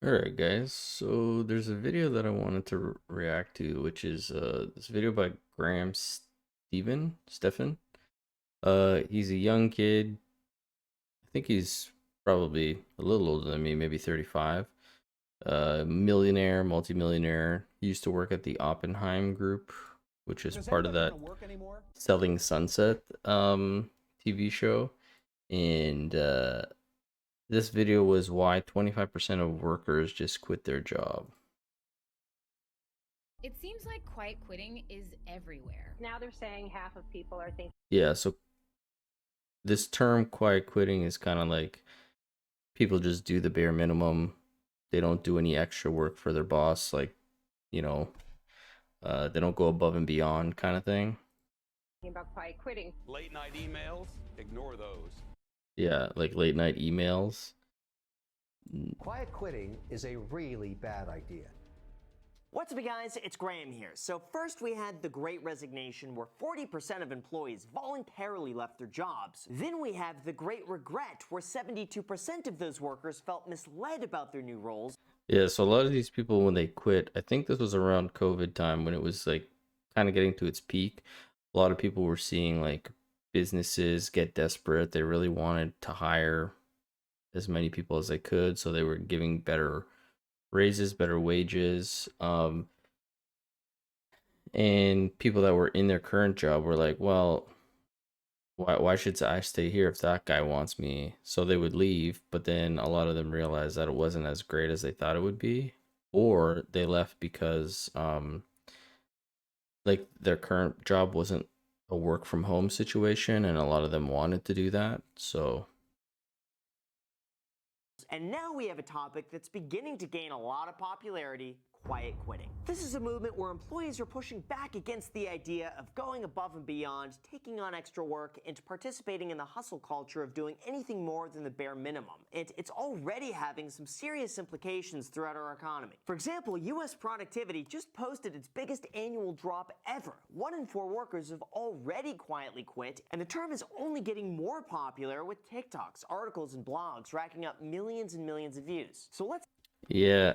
Alright guys, so there's a video that I wanted to react to, which is this video by Stephan. He's a young kid. I think he's probably a little older than me, maybe 35. Millionaire, multimillionaire. He used to work at the Oppenheim Group, which is Does part of anybody want that to work anymore? Selling Sunset TV show. And this video was why 25% of workers just quit their job. It seems like quiet quitting is everywhere. Now they're saying half of people are thinking. Yeah, so this term quiet quitting is kind of like people just do the bare minimum. They don't do any extra work for their boss, like, you know, they don't go above and beyond kind of thing. About quiet quitting. Late night emails, ignore those. Yeah, like late night emails. Quiet quitting is a really bad idea. What's up, guys? It's Graham here. So first we had the Great Resignation, where 40% of employees voluntarily left their jobs. Then we have the Great Regret, where 72% of those workers felt misled about their new roles. Yeah, so a lot of these people, when they quit, I think this was around COVID time when it was like kind of getting to its peak. A lot of people were seeing like businesses get desperate. They really wanted to hire as many people as they could, so they were giving better raises, better wages, and people that were in their current job were like, well, why should I stay here if that guy wants me? So they would leave, but then a lot of them realized that it wasn't as great as they thought it would be, or they left because like their current job wasn't a work from home situation, and a lot of them wanted to do that. So And now we have a topic that's beginning to gain a lot of popularity: quiet quitting. This is a movement where employees are pushing back against the idea of going above and beyond, taking on extra work, and participating in the hustle culture of doing anything more than the bare minimum. And it's already having some serious implications throughout our economy. For example, US productivity just posted its biggest annual drop ever. 1 in 4 workers have already quietly quit, and the term is only getting more popular with TikToks, articles, and blogs racking up millions and millions of views. So let's yeah,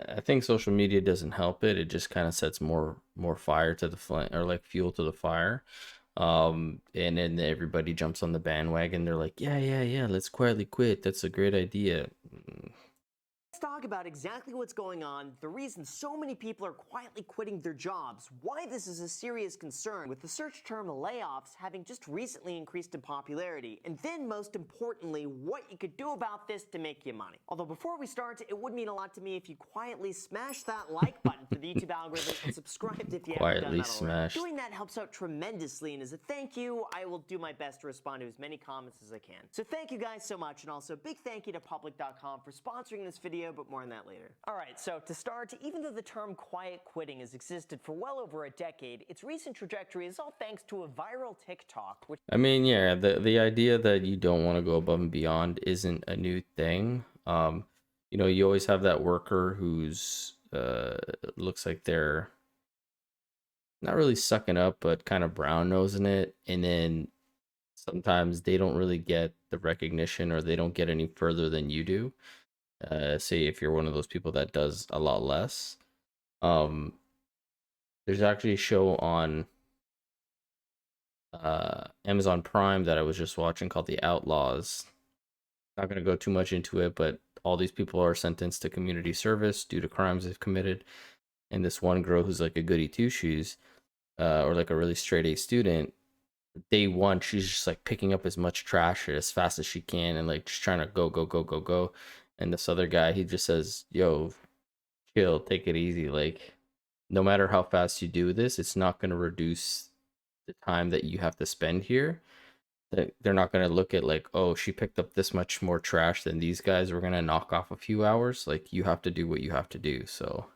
I think social media doesn't help it. It just kind of sets more fire to the flame, or like fuel to the fire. And then everybody jumps on the bandwagon. They're like, yeah, let's quietly quit. That's a great idea. talk about exactly what's going on, the reason so many people are quietly quitting their jobs, why this is a serious concern, with the search term layoffs having just recently increased in popularity, and then most importantly, what you could do about this to make you money. Although before we start, it would mean a lot to me if you quietly smash that like button for the YouTube algorithm and subscribed if you haven't done that already. Doing that helps out tremendously, and as a thank you, I will do my best to respond to as many comments as I can. So thank you guys so much, and also big thank you to Public.com for sponsoring this video, but more on that later. Alright, so to start, even though the term quiet quitting has existed for well over a decade, its recent trajectory is all thanks to a viral TikTok, which... I mean, yeah, the idea that you don't want to go above and beyond isn't a new thing. You know, you always have that worker who's looks like they're not really sucking up, but kind of brown nosing it, and then sometimes they don't really get the recognition, or they don't get any further than you do. Say if you're one of those people that does a lot less. There's actually a show on Amazon Prime that I was just watching called The Outlaws. Not going to go too much into it, but all these people are sentenced to community service due to crimes they've committed. And this one girl who's like a goody two shoes, or like a really straight A student, day one, she's just like picking up as much trash as fast as she can, and like just trying to go. And this other guy, he just says, yo, chill, take it easy. Like, no matter how fast you do this, it's not going to reduce the time that you have to spend here. They're not going to look at like, oh, she picked up this much more trash than these guys. We're going to knock off a few hours. Like, you have to do what you have to do. So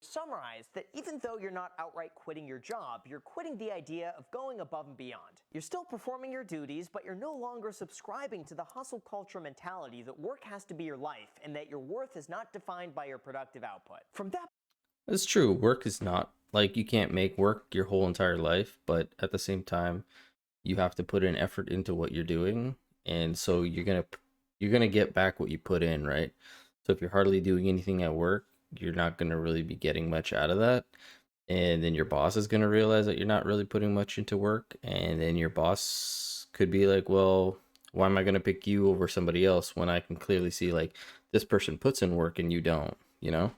summarize that even though you're not outright quitting your job, you're quitting the idea of going above and beyond. You're still performing your duties, but you're no longer subscribing to the hustle culture mentality that work has to be your life, and that your worth is not defined by your productive output. From that... That's true. Work is not, like, you can't make work your whole entire life, but at the same time, you have to put in effort into what you're doing, and so you're gonna get back what you put in, right? So if you're hardly doing anything at work, you're not going to really be getting much out of that. And then your boss is going to realize that you're not really putting much into work. And then your boss could be like, well, why am I going to pick you over somebody else when I can clearly see like this person puts in work and you don't, you know?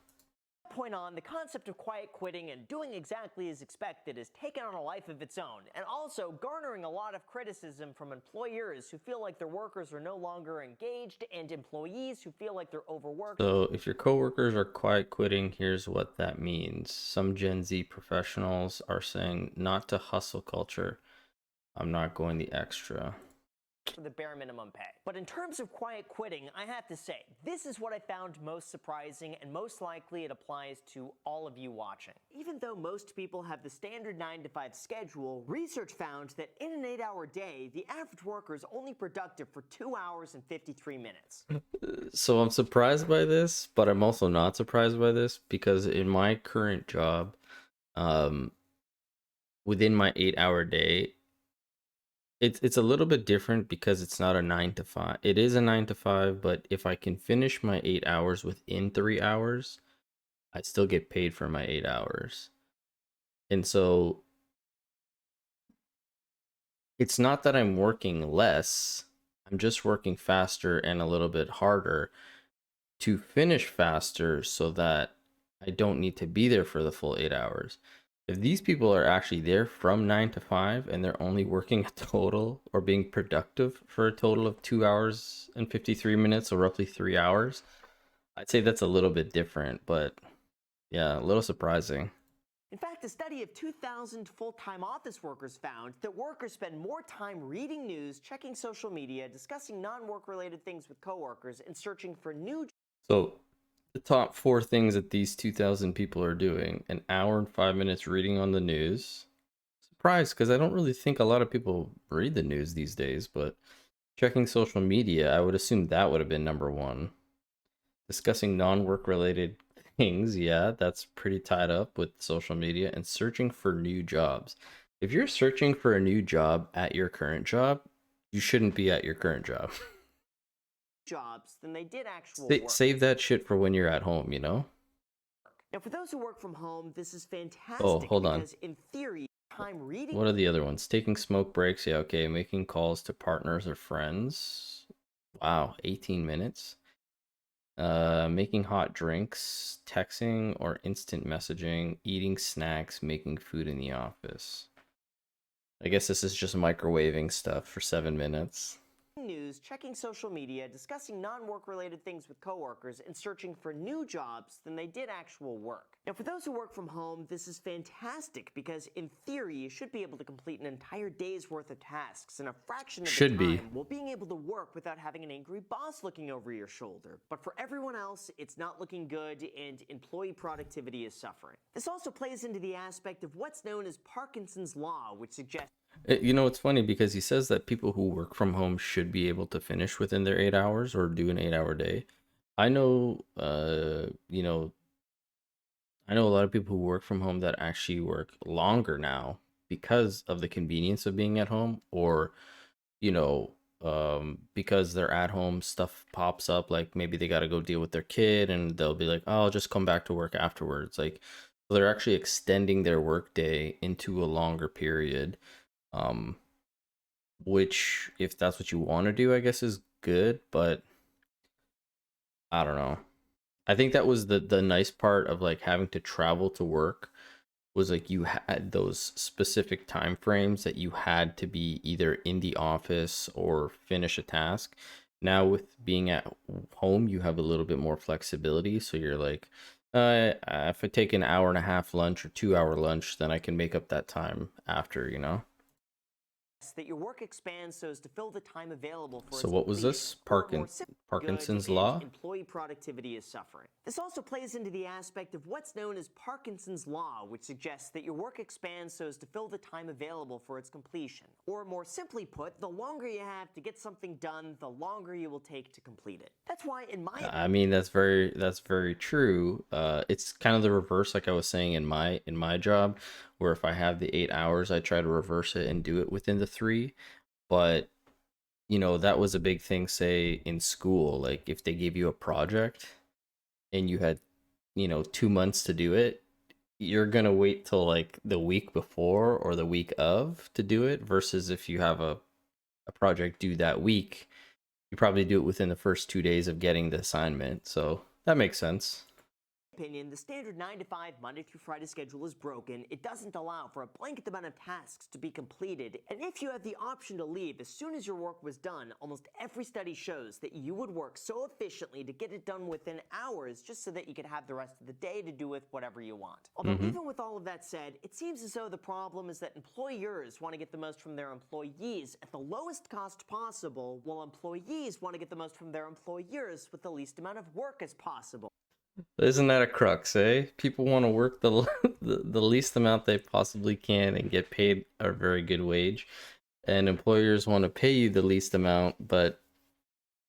Point on, the concept of quiet quitting and doing exactly as expected has taken on a life of its own, and also garnering a lot of criticism from employers who feel like their workers are no longer engaged and employees who feel like they're overworked. So if your coworkers are quiet quitting, here's what that means. Some Gen Z professionals are saying not to hustle culture. I'm not going the extra. For the bare minimum pay. But in terms of quiet quitting, I have to say, this is what I found most surprising, and most likely it applies to all of you watching. Even though most people have the standard 9-to-5 schedule, research found that in an 8-hour day, the average worker is only productive for 2 hours and 53 minutes. So I'm surprised by this, but I'm also not surprised by this because in my current job, within my 8-hour day, it's a little bit different because it's not a 9 to 5. It is a 9 to 5, but if I can finish my 8 hours within 3 hours, I still get paid for my 8 hours. And so it's not that I'm working less, I'm just working faster and a little bit harder to finish faster so that I don't need to be there for the full 8 hours. If these people are actually there from 9 to 5 and they're only working a total or being productive for a total of 2 hours and 53 minutes, or roughly 3 hours, I'd say that's a little bit different, but yeah, a little surprising. In fact, a study of 2,000 full-time office workers found that workers spend more time reading news, checking social media, discussing non-work related things with coworkers, and searching for new. So the top 4 things that these 2,000 people are doing: an hour and 5 minutes reading on the news. Surprised, because I don't really think a lot of people read the news these days, but checking social media, I would assume that would have been number 1. Discussing non-work related things, yeah, that's pretty tied up with social media. And searching for new jobs. If you're searching for a new job at your current job, you shouldn't be at your current job. Jobs than they did actual work. Save that shit for when you're at home, you know? Now, for those who work from home, this is fantastic. Oh, hold on. Because in theory, time reading. What are the other ones? Taking smoke breaks, yeah, okay. Making calls to partners or friends. Wow, 18 minutes. Making hot drinks, texting or instant messaging, eating snacks, making food in the office. I guess this is just microwaving stuff for 7 minutes. News, checking social media, discussing non-work related things with coworkers, and searching for new jobs than they did actual work. Now, for those who work from home, this is fantastic because in theory, you should be able to complete an entire day's worth of tasks in a fraction of the time while being able to work without having an angry boss looking over your shoulder. But for everyone else, it's not looking good and employee productivity is suffering. This also plays into the aspect of what's known as Parkinson's Law, which suggests. You know, it's funny because he says that people who work from home should be able to finish within their 8 hours or do an 8-hour day. I know, I know a lot of people who work from home that actually work longer now because of the convenience of being at home, or, because they're at home, stuff pops up, like maybe they got to go deal with their kid and they'll be like, oh, I'll just come back to work afterwards. Like, so they're actually extending their work day into a longer period. Which, if that's what you want to do, I guess is good, but I don't know. I think that was the nice part of like having to travel to work, was like you had those specific time frames that you had to be either in the office or finish a task. Now with being at home, you have a little bit more flexibility, so you're like, if I take an hour and a half lunch or 2-hour lunch, then I can make up that time after, you know? That your work expands so as to fill the time available for. So what was this? Parkinson's Law? Employee productivity is suffering. This also plays into the aspect of what's known as Parkinson's Law, which suggests that your work expands so as to fill the time available for its completion. Or more simply put, the longer you have to get something done, the longer you will take to complete it. That's why in my I mean, that's very true. It's kind of the reverse, like I was saying in my job, where if I have the 8 hours, I try to reverse it and do it within the 3. But that was a big thing, say in school, like if they gave you a project and you had, 2 months to do it, you're gonna wait till like the week before or the week of to do it, versus if you have a project due that week, you probably do it within the first 2 days of getting the assignment. So that makes sense. Opinion, the standard 9 to 5 Monday through Friday schedule is broken. It doesn't allow for a blanket amount of tasks to be completed, and if you have the option to leave as soon as your work was done, almost every study shows that you would work so efficiently to get it done within hours just so that you could have the rest of the day to do with whatever you want. Although even with all of that said, it seems as though the problem is that employers want to get the most from their employees at the lowest cost possible, while employees want to get the most from their employers with the least amount of work as possible. Isn't that a crux, eh? People want to work the least amount they possibly can and get paid a very good wage, and employers want to pay you the least amount but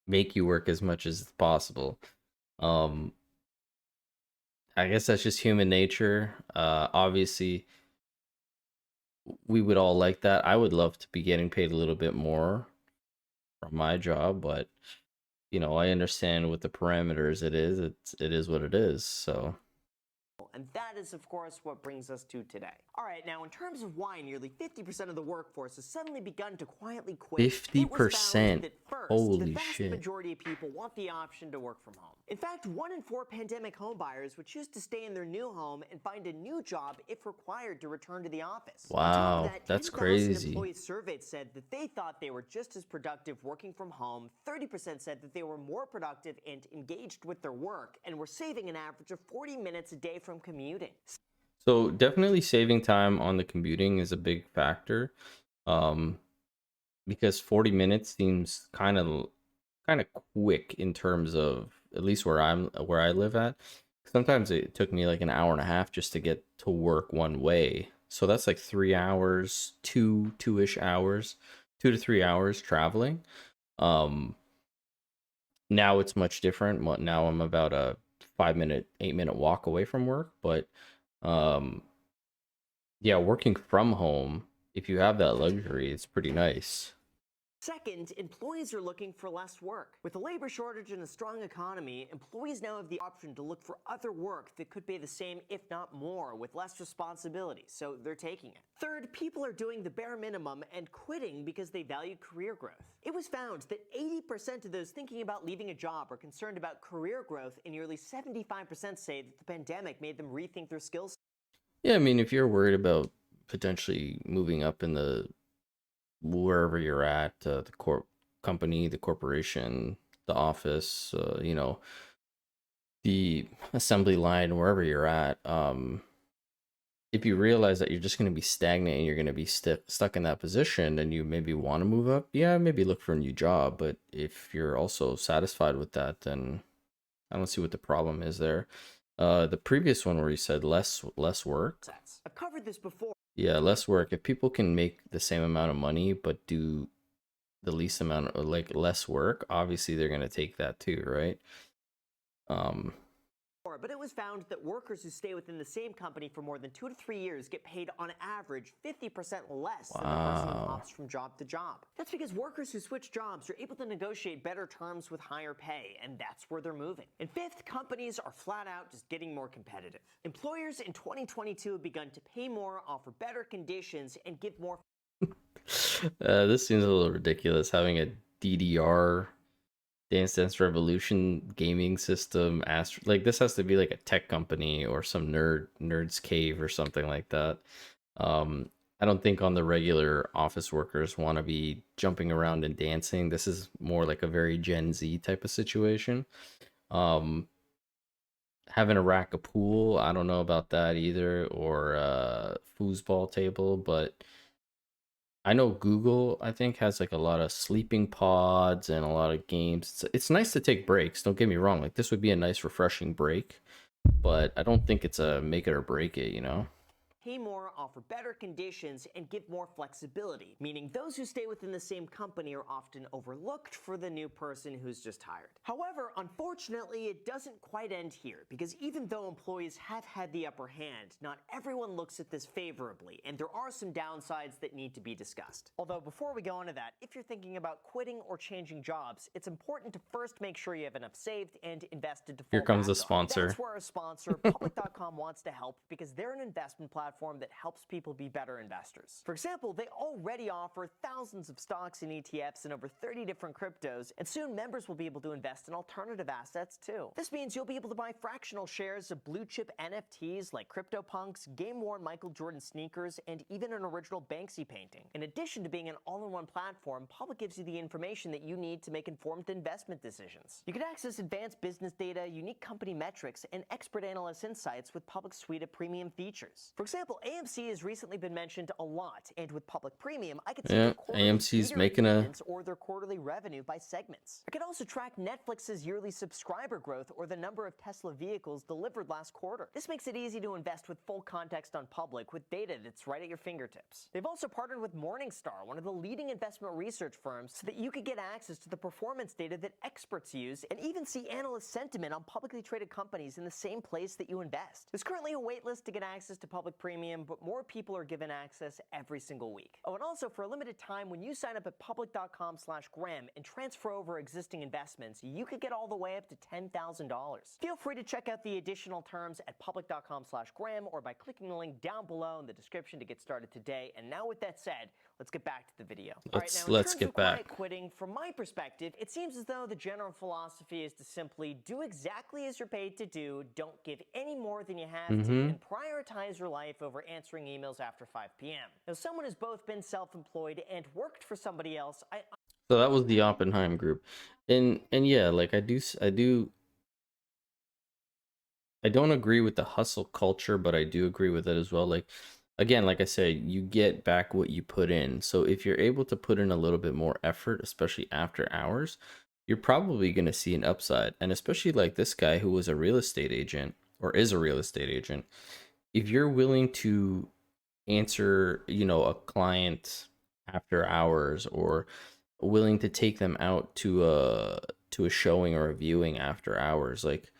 make you work as much as possible. I guess that's just human nature. Obviously, we would all like that. I would love to be getting paid a little bit more from my job, but I understand what the parameters it is what it is. So And that is, of course, what brings us to today. All right, now in terms of why nearly 50% of the workforce has suddenly begun to quietly quit, 50%. That first, Holy the vast shit. majority of people want the option to work from home. In fact, 1 in 4 pandemic homebuyers would choose to stay in their new home and find a new job if required to return to the office. On top Wow, of that, that's 10,000 crazy. employees surveyed said that they thought they were just as productive working from home. 30% said that they were more productive and engaged with their work and were saving an average of 40 minutes a day from commuting. So definitely saving time on the commuting is a big factor. Because 40 minutes seems kind of quick in terms of, at least where I live at. Sometimes it took me like an hour and a half just to get to work one way. So that's like 3 hours, two-ish hours, 2 to 3 hours traveling. Now it's much different. Now I'm about a 5-minute, 8-minute walk away from work, but yeah, working from home, if you have that luxury, it's pretty nice. Second, employees are looking for less work. With a labor shortage and a strong economy, employees now have the option to look for other work that could pay the same, if not more, with less responsibility, so they're taking it. Third, people are doing the bare minimum and quitting because they value career growth. It was found that 80% of those thinking about leaving a job are concerned about career growth, and nearly 75% say that the pandemic made them rethink their skills. Yeah, I mean, if you're worried about potentially moving up in the wherever you're at, the company, the corporation, the office, the assembly line, wherever you're at, if you realize that you're just going to be stagnant and you're going to be stuck in that position and you maybe want to move up, yeah, maybe look for a new job. But if you're also satisfied with that, then I don't see what the problem is there. The previous one where you said less work. I've covered this before. Yeah, less work. If people can make the same amount of money but do the least amount of like less work, obviously they're gonna take that too, right? But it was found that workers who stay within the same company for more than 2 to 3 years get paid on average 50% less than the person who hops from job to job. That's because workers who switch jobs are able to negotiate better terms with higher pay, and that's where they're moving. And fifth, companies are flat out just getting more competitive. Employers in 2022 have begun to pay more, offer better conditions, and give more. This seems a little ridiculous, having a DDR, Dance Dance Revolution gaming system. Like, this has to be like a tech company or some nerd's cave or something like that. I don't think on the regular office workers want to be jumping around and dancing. This is more like a very Gen Z type of situation. Having a rack of pool, I don't know about that either, or a foosball table, but I know Google, I think, has like a lot of sleeping pods and a lot of games. It's nice to take breaks, don't get me wrong. Like, this would be a nice refreshing break, but I don't think it's a make it or break it, pay more, offer better conditions, and give more flexibility, meaning those who stay within the same company are often overlooked for the new person who's just hired. However, unfortunately, it doesn't quite end here, because even though employees have had the upper hand, not everyone looks at this favorably, and there are some downsides that need to be discussed. Although before we go into that, if you're thinking about quitting or changing jobs, it's important to first make sure you have enough saved and invested to fall Here comes back the on. sponsor. That's where our sponsor, Public.com, wants to help, because they're an investment platform that helps people be better investors. For example, they already offer thousands of stocks and ETFs and over 30 different cryptos, and soon members will be able to invest in alternative assets too. This means you'll be able to buy fractional shares of blue chip NFTs like CryptoPunks, game-worn Michael Jordan sneakers, and even an original Banksy painting. In addition to being an all-in-one platform, Public gives you the information that you need to make informed investment decisions. You can access advanced business data, unique company metrics, and expert analyst insights with Public's suite of premium features. For example, AMC has recently been mentioned a lot, and with Public Premium, I could see their quarterly AMC's theater making a attendance or their quarterly revenue by segments. I could also track Netflix's yearly subscriber growth or the number of Tesla vehicles delivered last quarter. This makes it easy to invest with full context on Public with data that's right at your fingertips. They've also partnered with Morningstar, one of the leading investment research firms, so that you could get access to the performance data that experts use and even see analyst sentiment on publicly traded companies in the same place that you invest. There's currently a waitlist to get access to Public Premium, but more people are given access every single week. Oh, and also for a limited time, when you sign up at public.com/Graham and transfer over existing investments, you could get all the way up to $10,000. Feel free to check out the additional terms at public.com/Graham or by clicking the link down below in the description to get started today. And now with that said, let's get back to the video. Let's get back. Quiet quitting, from my perspective, it seems as though the general philosophy is to simply do exactly as you're paid to do, don't give any more than you have to, and prioritize your life over answering emails after 5 p.m. Now, someone who's both been self-employed and worked for somebody else, So that was the Oppenheim group, and yeah, like I don't agree with the hustle culture, but I do agree with it as well. Like, again, like I said, you get back what you put in. So if you're able to put in a little bit more effort, especially after hours, you're probably going to see an upside. And especially like this guy who was a real estate agent or is a real estate agent, if you're willing to answer, a client after hours, or willing to take them out to a showing or a viewing after hours, like,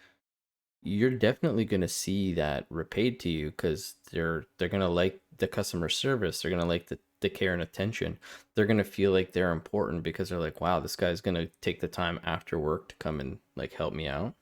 you're definitely going to see that repaid to you, because they're going to like the customer service. They're going to like the care and attention. They're going to feel like they're important because they're like, wow, this guy's going to take the time after work to come and like help me out.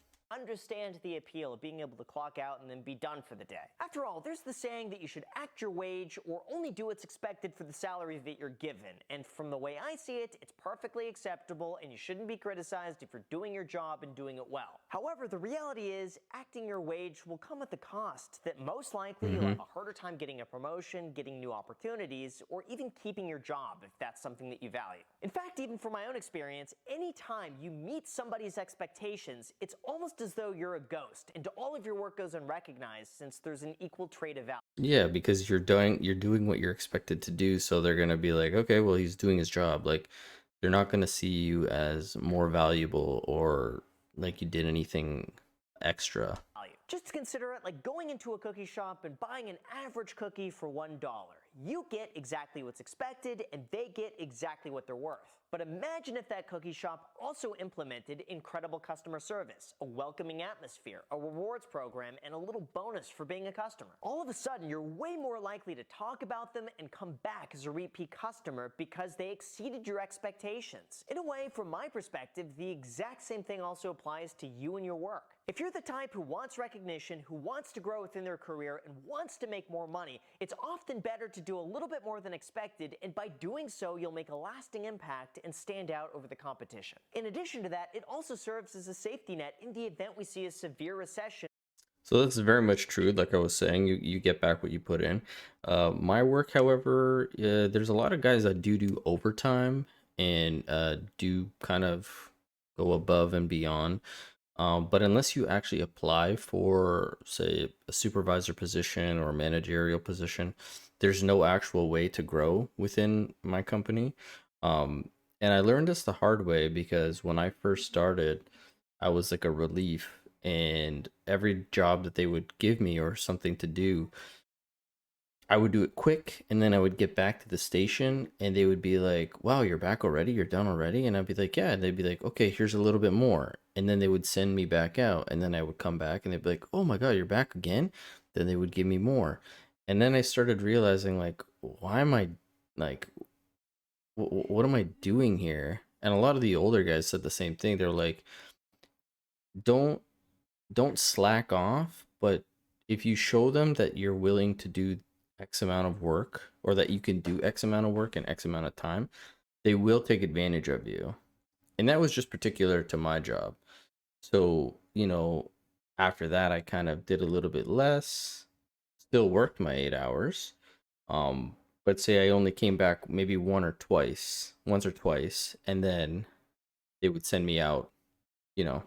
understand the appeal of being able to clock out and then be done for the day. After all, there's the saying that you should act your wage or only do what's expected for the salary that you're given. And from the way I see it, it's perfectly acceptable and you shouldn't be criticized if you're doing your job and doing it well. However, the reality is acting your wage will come at the cost that most likely you'll have a harder time getting a promotion, getting new opportunities, or even keeping your job if that's something that you value. In fact, even from my own experience, anytime you meet somebody's expectations, it's almost as though you're a ghost, and all of your work goes unrecognized since there's an equal trade of value. Yeah, because you're doing what you're expected to do, so they're gonna be like, okay, well, he's doing his job. Like, they're not gonna see you as more valuable or like you did anything extra. Just consider it like going into a cookie shop and buying an average cookie for $1. You get exactly what's expected, and they get exactly what they're worth. But imagine if that cookie shop also implemented incredible customer service, a welcoming atmosphere, a rewards program, and a little bonus for being a customer. All of a sudden, you're way more likely to talk about them and come back as a repeat customer because they exceeded your expectations. In a way, from my perspective, the exact same thing also applies to you and your work. If you're the type who wants recognition, who wants to grow within their career, and wants to make more money, it's often better to do a little bit more than expected, and by doing so, you'll make a lasting impact and stand out over the competition. In addition to that, it also serves as a safety net in the event we see a severe recession. So that's very much true. Like I was saying, you get back what you put in. My work, however, there's a lot of guys that do overtime and do kind of go above and beyond. But unless you actually apply for, say, a supervisor position or a managerial position, there's no actual way to grow within my company. And I learned this the hard way because when I first started, I was like a relief, and every job that they would give me or something to do, I would do it quick, and then I would get back to the station, and they would be like, "Wow, you're back already? You're done already?" And I'd be like, "Yeah." And they'd be like, "Okay, here's a little bit more." And then they would send me back out, and then I would come back, and they'd be like, "Oh my God, you're back again?" Then they would give me more. And then I started realizing, like, why am I, like, what am I doing here? And a lot of the older guys said the same thing. They're like, don't don't slack off, but if you show them that you're willing to do X amount of work, or that you can do X amount of work in X amount of time, they will take advantage of you. And that was just particular to my job. So, after that, I kind of did a little bit less, still worked my 8 hours. But say I only came back maybe once or twice, and then they would send me out, you know.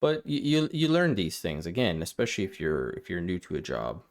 But you learn these things again, especially if you're new to a job.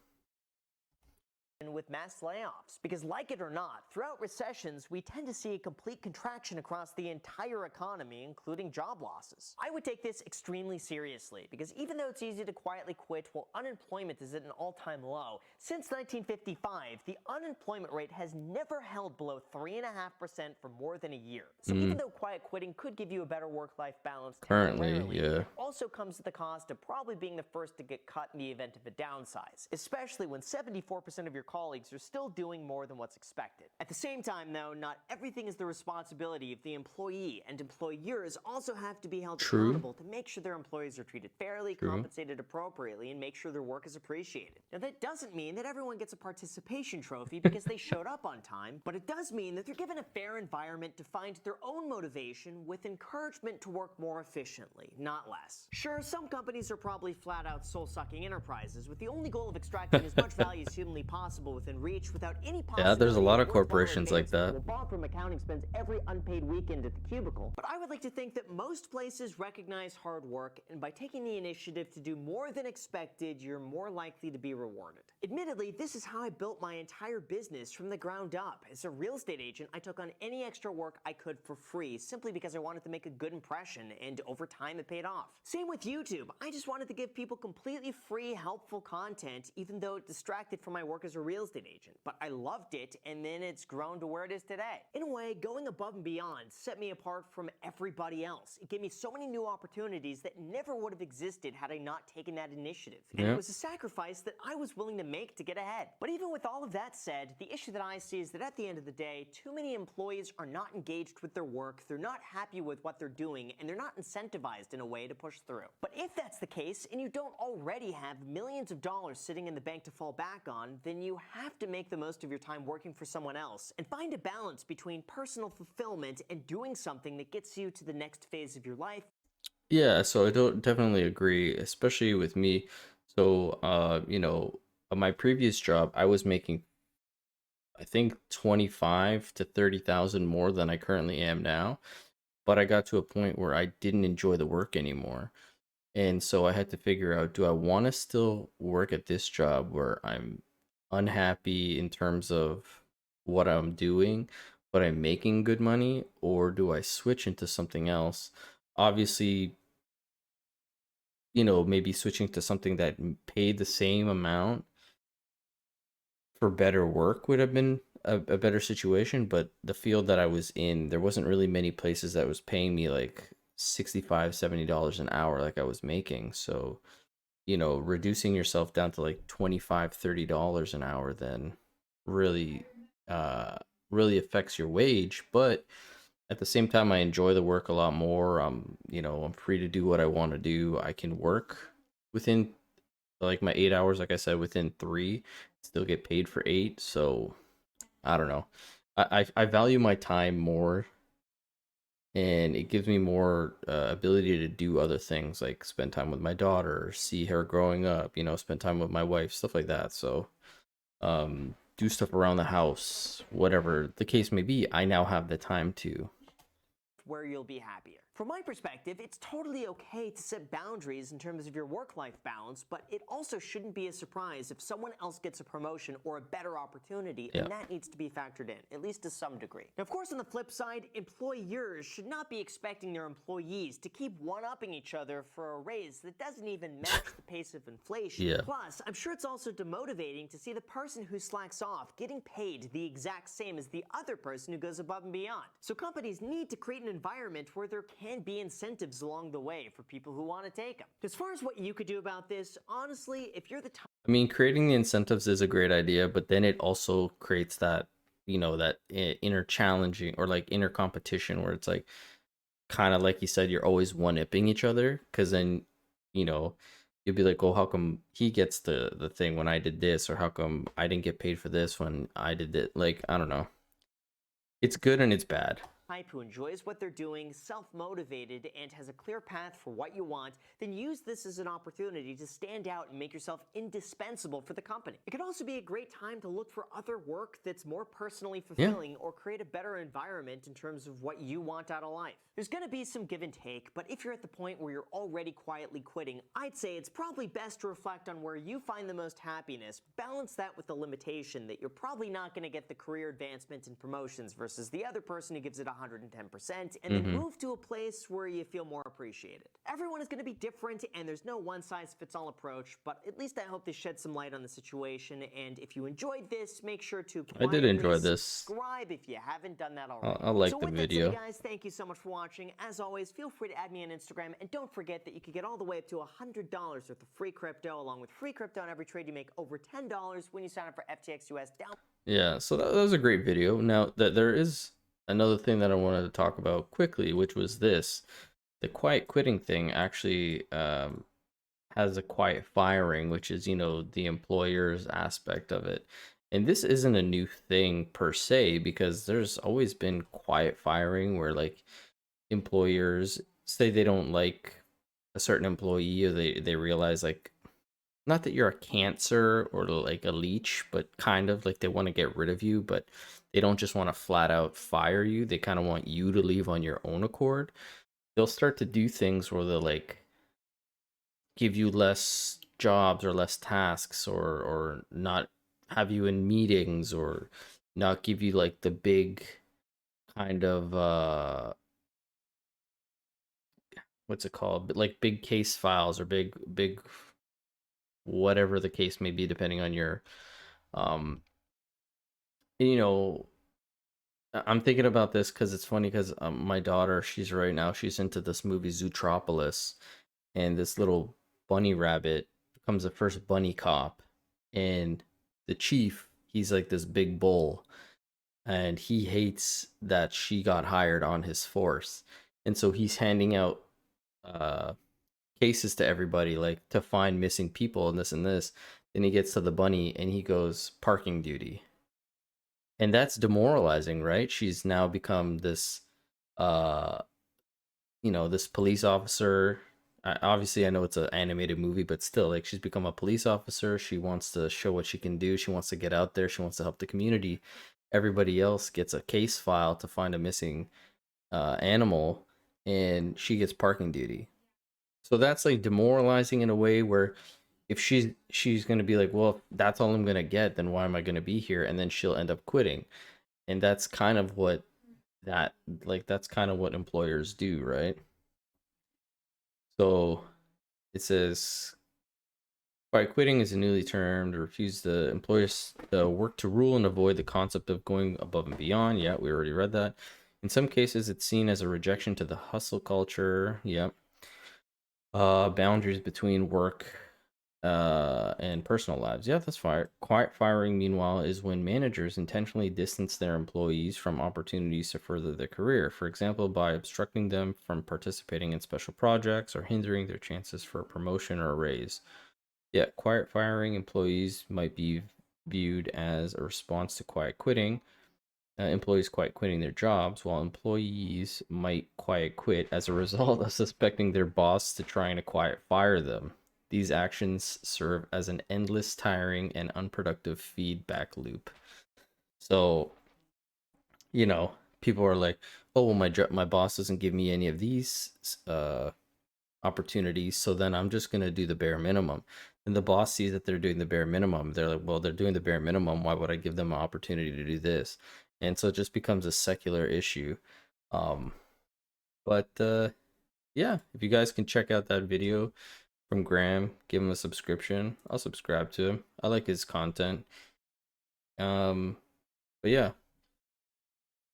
And with mass layoffs, because like it or not, throughout recessions, we tend to see a complete contraction across the entire economy, including job losses. I would take this extremely seriously, because even though it's easy to quietly quit while unemployment is at an all-time low, since 1955, the unemployment rate has never held below 3.5% for more than a year. So even though quiet quitting could give you a better work-life balance Currently, temporarily, yeah. it also comes at the cost of probably being the first to get cut in the event of a downsize, especially when 74% of your colleagues are still doing more than what's expected. At the same time, though, not everything is the responsibility of the employee, and employers also have to be held True. accountable to make sure their employees are treated fairly, True. compensated appropriately, and make sure their work is appreciated. Now, that doesn't mean that everyone gets a participation trophy because they showed up on time, but it does mean that they're given a fair environment to find their own motivation with encouragement to work more efficiently, not less. Sure, some companies are probably flat-out soul-sucking enterprises with the only goal of extracting as much value as humanly possible within reach without any possibility Yeah, there's a lot of worthwhile corporations like advancement, that. while Bob from accounting spends every unpaid weekend at the cubicle. But I would like to think that most places recognize hard work, and by taking the initiative to do more than expected, you're more likely to be rewarded. Admittedly, this is how I built my entire business from the ground up. As a real estate agent, I took on any extra work I could for free, simply because I wanted to make a good impression, and over time it paid off. Same with YouTube. I just wanted to give people completely free, helpful content, even though it distracted from my work as a real estate agent. But I loved it, and then it's grown to where it is today. In a way, going above and beyond set me apart from everybody else. It gave me so many new opportunities that never would have existed had I not taken that initiative. And Yeah. it was a sacrifice that I was willing to make to get ahead. But even with all of that said, the issue that I see is that at the end of the day, too many employees are not engaged with their work, they're not happy with what they're doing, and they're not incentivized in a way to push through. But if that's the case, and you don't already have millions of dollars sitting in the bank to fall back on, then you have to make the most of your time working for someone else, and find a balance between personal fulfillment and doing something that gets you to the next phase of your life. Yeah, so I don't definitely agree, especially with me. So, at my previous job, I was making, I think, 25 to 30,000 more than I currently am now. But I got to a point where I didn't enjoy the work anymore. And so I had to figure out, do I want to still work at this job where I'm unhappy in terms of what I'm doing, but I'm making good money, or do I switch into something else? Obviously, maybe switching to something that paid the same amount for better work would have been a better situation. But the field that I was in, there wasn't really many places that was paying me like $65-$70 an hour like I was making. So, reducing yourself down to like $25-$30 an hour then really really affects your wage. But at the same time, I enjoy the work a lot more. I'm free to do what I want to do. I can work within like my 8 hours, like I said, within 3, still get paid for 8. So I don't know. I value my time more, and it gives me more ability to do other things, like spend time with my daughter, see her growing up, spend time with my wife, stuff like that. So do stuff around the house, whatever the case may be, I now have the time to. where you'll be happier. From my perspective, it's totally okay to set boundaries in terms of your work-life balance, but it also shouldn't be a surprise if someone else gets a promotion or a better opportunity, and that needs to be factored in, at least to some degree. Now, of course, on the flip side, employers should not be expecting their employees to keep one-upping each other for a raise that doesn't even match the pace of inflation. Plus, I'm sure it's also demotivating to see the person who slacks off getting paid the exact same as the other person who goes above and beyond. So companies need to create an environment where there can be incentives along the way for people who want to take them. As far as what you could do about this, honestly, if you're the type... I mean, creating the incentives is a great idea, but then it also creates that, you know, that inner challenging or like inner competition where it's like, kind of like you said, you're always one-upping each other, because then, you know, you'll be like, oh, how come he gets the thing when I did this, or how come I didn't get paid for this when I did it? Like, I don't know. It's good and it's bad. Type who enjoys what they're doing, self-motivated, and has a clear path for what you want, then use this as an opportunity to stand out and make yourself indispensable for the company. It could also be a great time to look for other work that's more personally fulfilling or create a better environment in terms of what you want out of life. There's going to be some give and take, but if you're at the point where you're already quietly quitting, I'd say it's probably best to reflect on where you find the most happiness, balance that with the limitation that you're probably not going to get the career advancement and promotions versus the other person who gives it 110%, and then move to a place where you feel more appreciated. Everyone is going to be different, and there's no one-size-fits-all approach, but at least I hope this shed some light on the situation, and if you enjoyed this, make sure to I did enjoy this. Subscribe if you haven't done that already. I like so the with video. That said, guys, thank you so much for watching. As always, feel free to add me on Instagram, and don't forget that you can get all the way up to $100 worth of free crypto, along with free crypto on every trade you make over $10 when you sign up for FTX US down. Yeah, so that was a great video. Now, there is another thing that I wanted to talk about quickly, which was this. The quiet quitting thing actually has a quiet firing, which is, you know, the employer's aspect of it. And this isn't a new thing per se, because there's always been quiet firing where, like, employers say they don't like a certain employee, or they realize, like, not that you're a cancer or like a leech, but kind of like they want to get rid of you, but they don't just want to flat out fire you. They kind of want you to leave on your own accord. They'll start to do things where they'll like give you less jobs or less tasks, or not have you in meetings, or not give you like the big kind of what's it called? Like big case files, or big whatever the case may be, depending on your you know, I'm thinking about this because it's funny, because my daughter, she's into this movie Zootropolis, and this little bunny rabbit becomes the first bunny cop, and the chief, he's like this big bull, and he hates that she got hired on his force, and so he's handing out cases to everybody, like to find missing people and this and this. Then he gets to the bunny and he goes, parking duty. And that's demoralizing, right? She's now become this you know, this police officer. Obviously I know it's an animated movie, but still, like, she's become a police officer. She wants to show what she can do. She wants to get out there. She wants to help the community. Everybody else gets a case file to find a missing animal, and she gets parking duty. So that's like demoralizing in a way where if she's going to be like, well, if that's all I'm going to get, then why am I going to be here? And then she'll end up quitting. And that's kind of what that's kind of what employers do, right? So it says, quiet quitting is a newly termed, refuse the employers work to rule and avoid the concept of going above and beyond. Yeah, we already read that. In some cases, it's seen as a rejection to the hustle culture. Yep. Boundaries between work and personal lives. Yeah, that's fire. Quiet firing, meanwhile, is when managers intentionally distance their employees from opportunities to further their career. For example, by obstructing them from participating in special projects or hindering their chances for a promotion or a raise. Yeah, quiet firing employees might be viewed as a response to quiet quitting. Employees quiet quitting their jobs, while employees might quiet quit as a result of suspecting their boss to trying to quiet fire them. These actions serve as an endless, tiring, and unproductive feedback loop. So, you know, people are like, oh, well, my boss doesn't give me any of these opportunities, so then I'm just gonna do the bare minimum. And the boss sees that they're doing the bare minimum. They're like, well, they're doing the bare minimum. Why would I give them an opportunity to do this? And so it just becomes a secular issue. Um, but yeah, if you guys can check out that video from Graham, give him a subscription. I'll subscribe to him. I like his content. But yeah,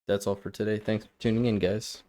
that's all for today. Thanks for tuning in, guys.